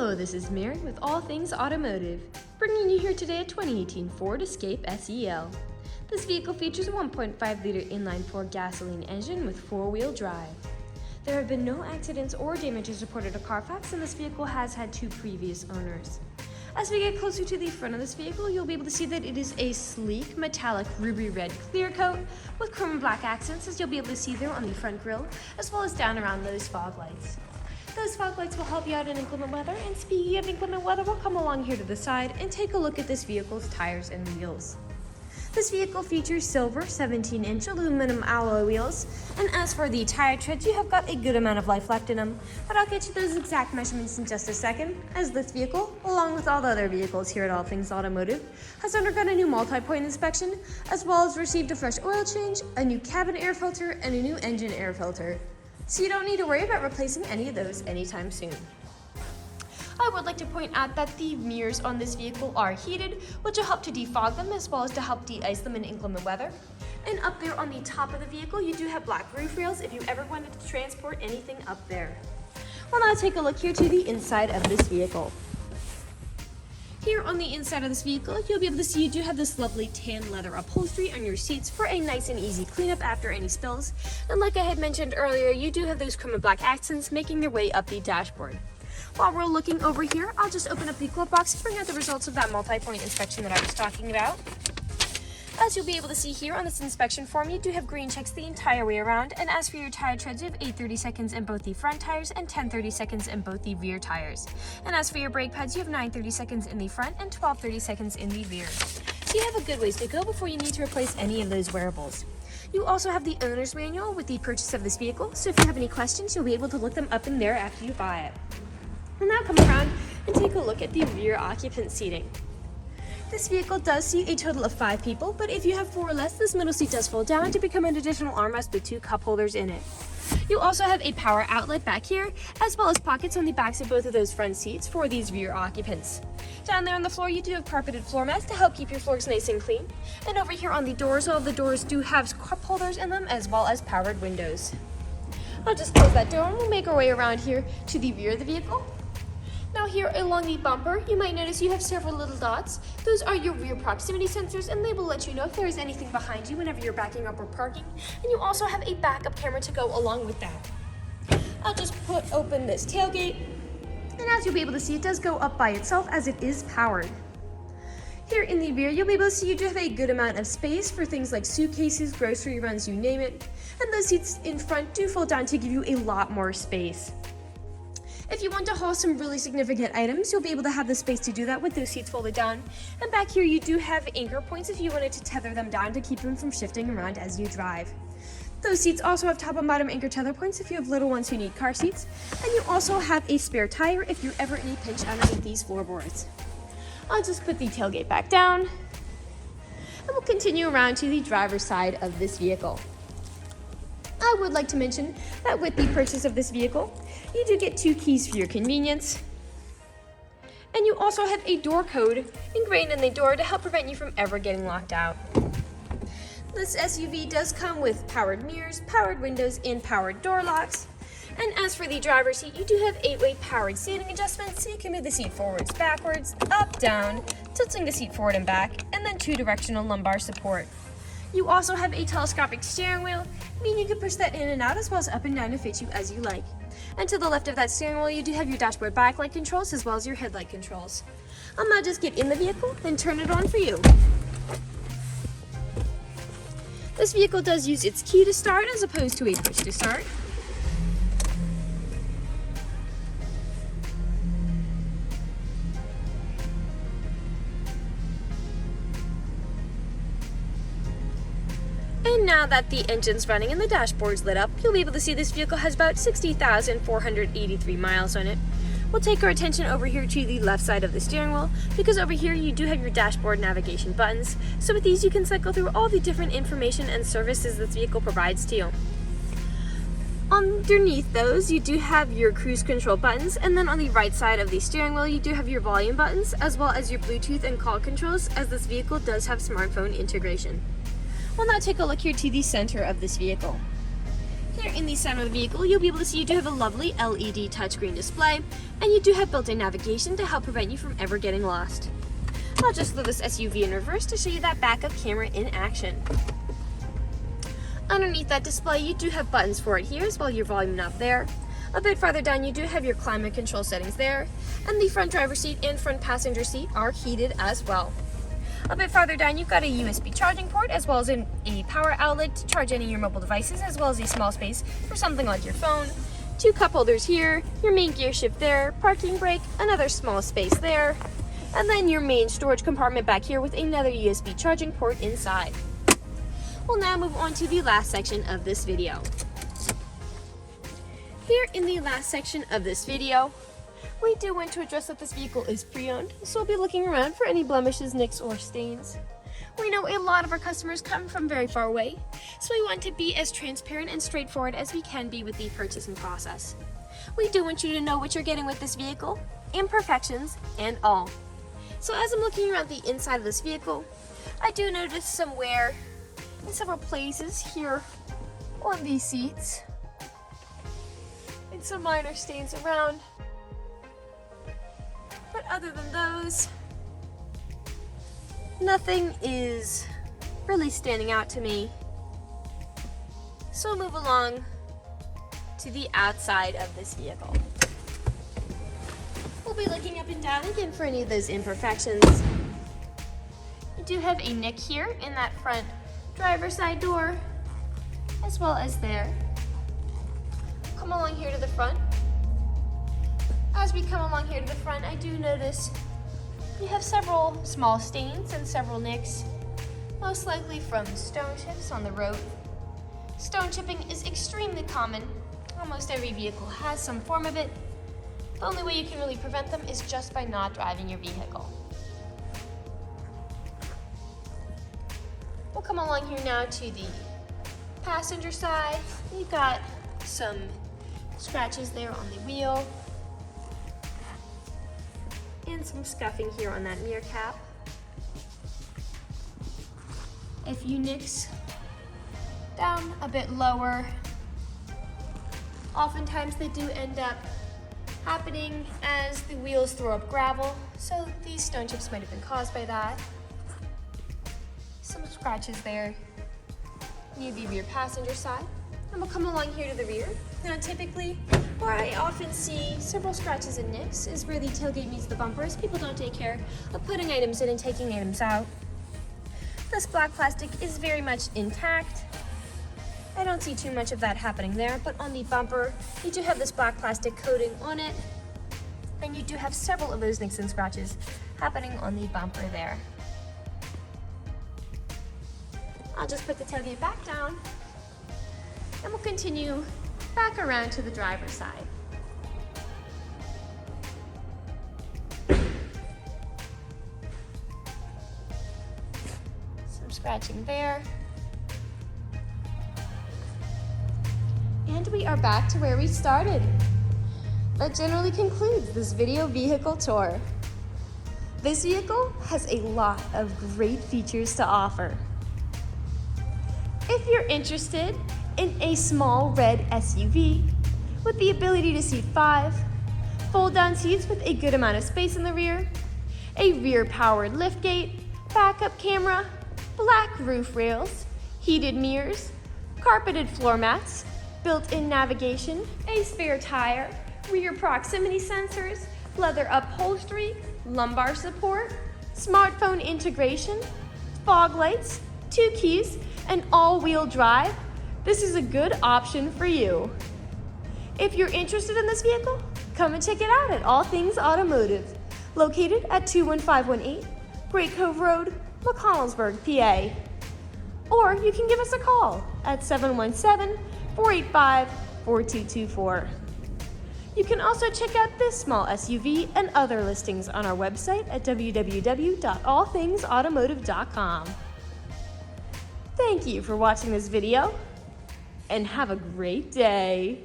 Hello, this is Mary with All Things Automotive, bringing you here today a 2018 Ford Escape SEL. This vehicle features a 1.5-liter inline-4 gasoline engine with four-wheel drive. There have been no accidents or damages reported to CARFAX, and this vehicle has had two previous owners. As we get closer to the front of this vehicle, you'll be able to see that it is a sleek, metallic, ruby red clear coat with chrome and black accents, as you'll be able to see there on the front grille, as well as down around those fog lights. Those fog lights will help you out in inclement weather, and speaking of inclement weather, we'll come along here to the side and take a look at this vehicle's tires and wheels. This vehicle features silver 17-inch aluminum alloy wheels, and as for the tire treads, you have got a good amount of life left in them, but I'll get you those exact measurements in just a second, as this vehicle, along with all the other vehicles here at All Things Automotive, has undergone a new multi-point inspection, as well as received a fresh oil change, a new cabin air filter, and a new engine air filter. So you don't need to worry about replacing any of those anytime soon. I would like to point out that the mirrors on this vehicle are heated, which will help to defog them as well as to help de-ice them in inclement weather. And up there on the top of the vehicle, you do have black roof rails if you ever wanted to transport anything up there. Well, now take a look here to the inside of this vehicle. Here on the inside of this vehicle, you'll be able to see you do have this lovely tan leather upholstery on your seats for a nice and easy cleanup after any spills. And like I had mentioned earlier, you do have those chrome and black accents making their way up the dashboard. While we're looking over here, I'll just open up the glove box to bring out the results of that multi-point inspection that I was talking about. As you'll be able to see here on this inspection form, you do have green checks the entire way around, and as for your tire treads, you have 830 seconds in both the front tires and 1030 seconds in both the rear tires. And as for your brake pads, you have 930 seconds in the front and 1230 seconds in the rear. So you have a good ways to go before you need to replace any of those wearables. You also have the owner's manual with the purchase of this vehicle, so if you have any questions, you'll be able to look them up in there after you buy it. We'll now come around and take a look at the rear occupant seating. This vehicle does seat a total of 5 people, but if you have 4 or less, this middle seat does fold down to become an additional armrest with 2 cup holders in it. You also have a power outlet back here, as well as pockets on the backs of both of those front seats for these rear occupants. Down there on the floor, you do have carpeted floor mats to help keep your floors nice and clean. And over here on the doors, all of the doors do have cup holders in them, as well as powered windows. I'll just close that door and we'll make our way around here to the rear of the vehicle. Now here along the bumper, you might notice you have several little dots. Those are your rear proximity sensors, and they will let you know if there is anything behind you whenever you're backing up or parking. And you also have a backup camera to go along with that. I'll just open this tailgate, and as you'll be able to see, it does go up by itself as it is powered. Here in the rear, you'll be able to see you do have a good amount of space for things like suitcases, grocery runs, you name it. And those seats in front do fold down to give you a lot more space. If you want to haul some really significant items, you'll be able to have the space to do that with those seats folded down. And back here, you do have anchor points if you wanted to tether them down to keep them from shifting around as you drive. Those seats also have top and bottom anchor tether points if you have little ones who need car seats. And you also have a spare tire if you're ever in a pinch underneath these floorboards. I'll just put the tailgate back down, and we'll continue around to the driver's side of this vehicle. I would like to mention that with the purchase of this vehicle, you do get 2 keys for your convenience. And you also have a door code ingrained in the door to help prevent you from ever getting locked out. This SUV does come with powered mirrors, powered windows, and powered door locks. And as for the driver's seat, you do have 8-way powered seating adjustments, so you can move the seat forwards, backwards, up, down, tilting the seat forward and back, and then 2-directional lumbar support. You also have a telescopic steering wheel, meaning you can push that in and out as well as up and down to fit you as you like. And to the left of that steering wheel, you do have your dashboard backlight controls as well as your headlight controls. I'll now just get in the vehicle and turn it on for you. This vehicle does use its key to start as opposed to a push to start. And now that the engine's running and the dashboard's lit up, you'll be able to see this vehicle has about 60,483 miles on it. We'll take our attention over here to the left side of the steering wheel, because over here you do have your dashboard navigation buttons. So with these you can cycle through all the different information and services this vehicle provides to you. Underneath those, you do have your cruise control buttons, and then on the right side of the steering wheel you do have your volume buttons as well as your Bluetooth and call controls, as this vehicle does have smartphone integration. We'll now take a look here to the center of this vehicle. Here in the center of the vehicle, you'll be able to see you do have a lovely LED touchscreen display, and you do have built-in navigation to help prevent you from ever getting lost. I'll just throw this SUV in reverse to show you that backup camera in action. Underneath that display, you do have buttons for it here, as well as your volume knob there. A bit farther down, you do have your climate control settings there, and the front driver's seat and front passenger seat are heated as well. A bit farther down, you've got a USB charging port, as well as a power outlet to charge any of your mobile devices, as well as a small space for something like your phone. 2 cup holders here, your main gear shift there, parking brake, another small space there, and then your main storage compartment back here with another USB charging port inside. We'll now move on to the last section of this video. Here in the last section of this video, we do want to address that this vehicle is pre-owned, so we'll be looking around for any blemishes, nicks, or stains. We know a lot of our customers come from very far away, so we want to be as transparent and straightforward as we can be with the purchasing process. We do want you to know what you're getting with this vehicle, imperfections and all. So as I'm looking around the inside of this vehicle, I do notice some wear in several places here on these seats, and some minor stains around. But other than those, nothing is really standing out to me. So we'll move along to the outside of this vehicle. We'll be looking up and down again for any of those imperfections. You do have a nick here in that front driver's side door, as well as there. Come along here to the front. As we come along here to the front, I do notice you have several small stains and several nicks, most likely from stone chips on the road. Stone chipping is extremely common. Almost every vehicle has some form of it. The only way you can really prevent them is just by not driving your vehicle. We'll come along here now to the passenger side. You've got some scratches there on the wheel, and some scuffing here on that mirror cap. A few nicks down a bit lower. Oftentimes they do end up happening as the wheels throw up gravel, so these stone chips might have been caused by that. Some scratches there near the rear passenger side. And we'll come along here to the rear. Now typically, where I often see several scratches and nicks is where the tailgate meets the bumpers. People don't take care of putting items in and taking items out. This black plastic is very much intact. I don't see too much of that happening there, but on the bumper, you do have this black plastic coating on it, and you do have several of those nicks and scratches happening on the bumper there. I'll just put the tailgate back down, and we'll continue back around to the driver's side. Some scratching there. And we are back to where we started. That generally concludes this video vehicle tour. This vehicle has a lot of great features to offer. If you're interested in a small red SUV with the ability to seat 5, fold-down seats with a good amount of space in the rear, a rear-powered liftgate, backup camera, black roof rails, heated mirrors, carpeted floor mats, built-in navigation, a spare tire, rear proximity sensors, leather upholstery, lumbar support, smartphone integration, fog lights, 2 keys, and all-wheel drive, this is a good option for you. If you're interested in this vehicle, come and check it out at All Things Automotive, located at 21518 Great Cove Road, McConnellsburg, PA. Or you can give us a call at 717-485-4224. You can also check out this small SUV and other listings on our website at www.allthingsautomotive.com. Thank you for watching this video, and have a great day.